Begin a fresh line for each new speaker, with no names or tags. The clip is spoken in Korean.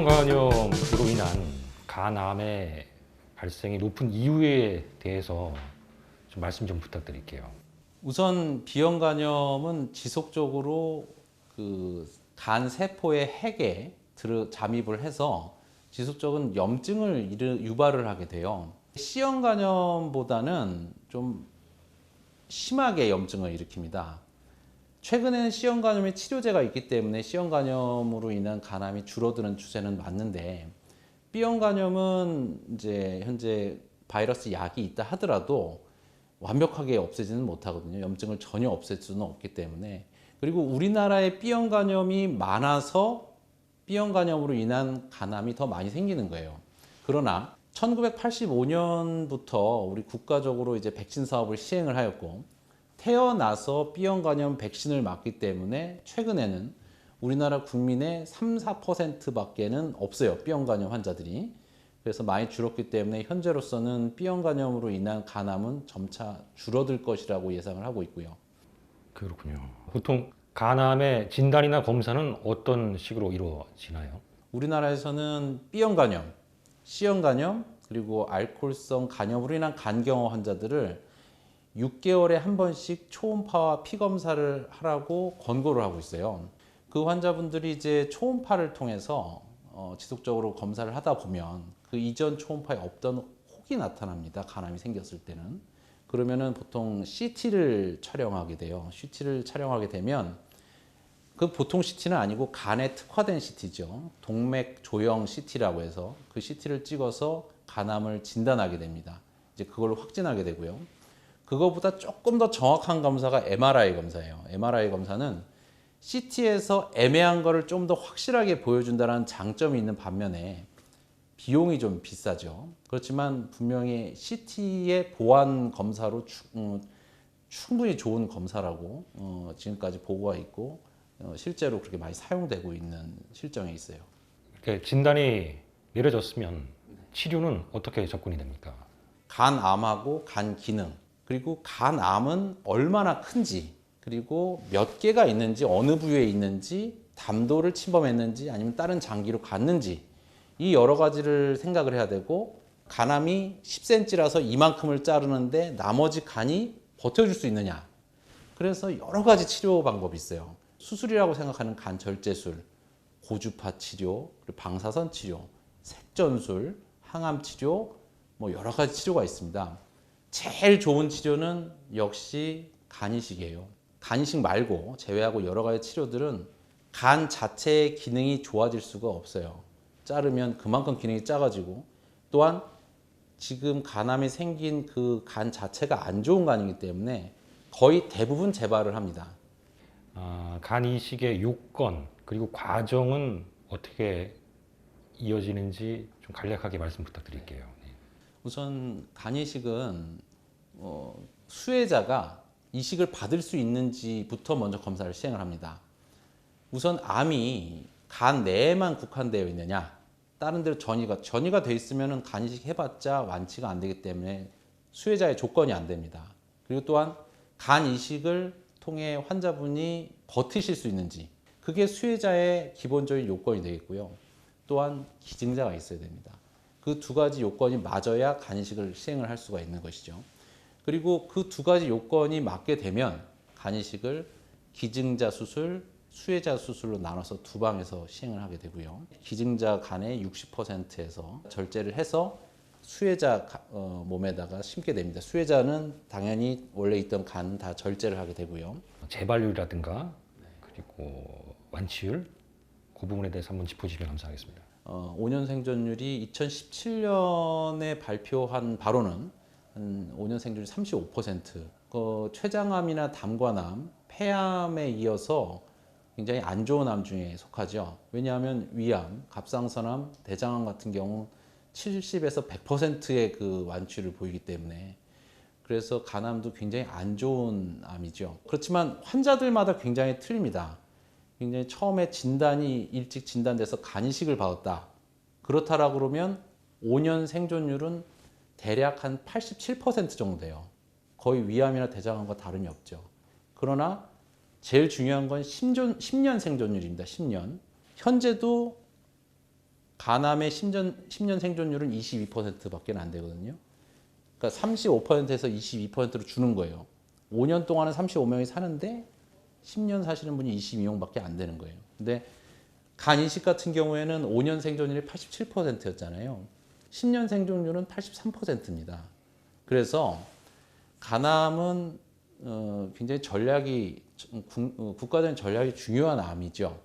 비형간염으로 인한 간암의 발생이 높은 이유에 대해서 좀 말씀 좀 부탁드릴게요.
우선 비형간염은 지속적으로 그 간 세포의 핵에 잠입을 해서 지속적인 염증을 유발을 하게 돼요. C형간염보다는 좀 심하게 염증을 일으킵니다. 최근에는 C형간염의 치료제가 있기 때문에 C형간염으로 인한 간암이 줄어드는 추세는 맞는데, B형간염은 이제 현재 바이러스 약이 있다 하더라도 완벽하게 없애지는 못하거든요. 염증을 전혀 없앨 수는 없기 때문에. 그리고 우리나라에 B형간염이 많아서 B형간염으로 인한 간암이 더 많이 생기는 거예요. 그러나 1985년부터 우리 국가적으로 이제 백신 사업을 시행을 하였고, 태어나서 B형간염 백신을 맞기 때문에 최근에는 우리나라 국민의 3~4%밖에는 없어요. B형간염 환자들이. 그래서 많이 줄었기 때문에 현재로서는 B형간염으로 인한 간암은 점차 줄어들 것이라고 예상을 하고 있고요.
그렇군요. 보통 간암의 진단이나 검사는 어떤 식으로 이루어지나요?
우리나라에서는 B형간염, C형간염, 그리고 알코올성 간염으로 인한 간경화 환자들을 6개월에 한 번씩 초음파와 피 검사를 하라고 권고를 하고 있어요. 그 환자분들이 이제 초음파를 통해서 지속적으로 검사를 하다 보면 그 이전 초음파에 없던 혹이 나타납니다. 간암이 생겼을 때는. 그러면은 보통 CT를 촬영하게 돼요. CT를 촬영하게 되면 그 보통 CT는 아니고 간에 특화된 CT죠. 동맥 조형 CT라고 해서 그 CT를 찍어서 간암을 진단하게 됩니다. 이제 그걸로 확진하게 되고요. 그거보다 조금 더 정확한 검사가 MRI 검사예요. MRI 검사는 CT에서 애매한 거를 좀 더 확실하게 보여준다는 장점이 있는 반면에 비용이 좀 비싸죠. 그렇지만 분명히 CT의 보안 검사로 충분히 좋은 검사라고 지금까지 보고가 있고 실제로 그렇게 많이 사용되고 있는 실정에 있어요.
이렇게 진단이 내려졌으면 치료는 어떻게 접근이 됩니까?
간암하고 간 기능, 그리고 간암은 얼마나 큰지, 그리고 몇 개가 있는지, 어느 부위에 있는지, 담도를 침범했는지 아니면 다른 장기로 갔는지, 이 여러 가지를 생각을 해야 되고, 간암이 10cm라서 이만큼을 자르는데 나머지 간이 버텨줄 수 있느냐. 그래서 여러 가지 치료 방법이 있어요. 수술이라고 생각하는 간 절제술, 고주파 치료, 그리고 방사선 치료, 색전술, 항암 치료, 뭐 여러 가지 치료가 있습니다. 제일 좋은 치료는 역시 간이식이에요. 간이식 말고 제외하고 여러 가지 치료들은 간 자체의 기능이 좋아질 수가 없어요. 자르면 그만큼 기능이 작아지고, 또한 지금 간암이 생긴 그 간 자체가 안 좋은 간이기 때문에 거의 대부분 재발을 합니다.
간 이식의 요건 그리고 과정은 어떻게 이어지는지 좀 간략하게 말씀 부탁드릴게요. 네.
우선 간이식은 수혜자가 이식을 받을 수 있는지부터 먼저 검사를 시행을 합니다. 우선 암이 간 내에만 국한되어 있느냐, 다른 데로 전이가 돼 있으면 간이식 해봤자 완치가 안 되기 때문에 수혜자의 조건이 안 됩니다. 그리고 또한 간 이식을 통해 환자분이 버티실 수 있는지, 그게 수혜자의 기본적인 요건이 되겠고요. 또한 기증자가 있어야 됩니다. 그 두 가지 요건이 맞아야 간이식을 시행을 할 수가 있는 것이죠. 그리고 그 두 가지 요건이 맞게 되면 간이식을 기증자 수술, 수혜자 수술로 나눠서 두 방에서 시행을 하게 되고요. 기증자 간의 60%에서 절제를 해서 수혜자 몸에다가 심게 됩니다. 수혜자는 당연히 원래 있던 간 다 절제를 하게 되고요.
재발률이라든가 그리고 완치율 그 부분에 대해서 한번 짚어주시면 감사하겠습니다.
5년 생존율이 2017년에 발표한 바로는 한 5년 생존율 35%. 췌장암이나 담관암, 폐암에 이어서 굉장히 안 좋은 암 중에 속하죠. 왜냐하면 위암, 갑상선암, 대장암 같은 경우 70에서 100%의 그 완치율을 보이기 때문에, 그래서 간암도 굉장히 안 좋은 암이죠. 그렇지만 환자들마다 굉장히 틀립니다. 굉장히 처음에 진단이 일찍 진단돼서 간이식을 받았다. 그렇다라고 그러면 5년 생존율은 대략 한 87% 정도 돼요. 거의 위암이나 대장암과 다름이 없죠. 그러나 제일 중요한 건 10년 생존율입니다. 10년. 현재도 간암의 10년 생존율은 22%밖에 안 되거든요. 그러니까 35%에서 22%로 주는 거예요. 5년 동안은 35명이 사는데 10년 사시는 분이 22명밖에 안 되는 거예요. 근데 간 이식 같은 경우에는 5년 생존율이 87%였잖아요. 10년 생존율은 83%입니다. 그래서 간암은 굉장히 국가적인 전략이 중요한 암이죠.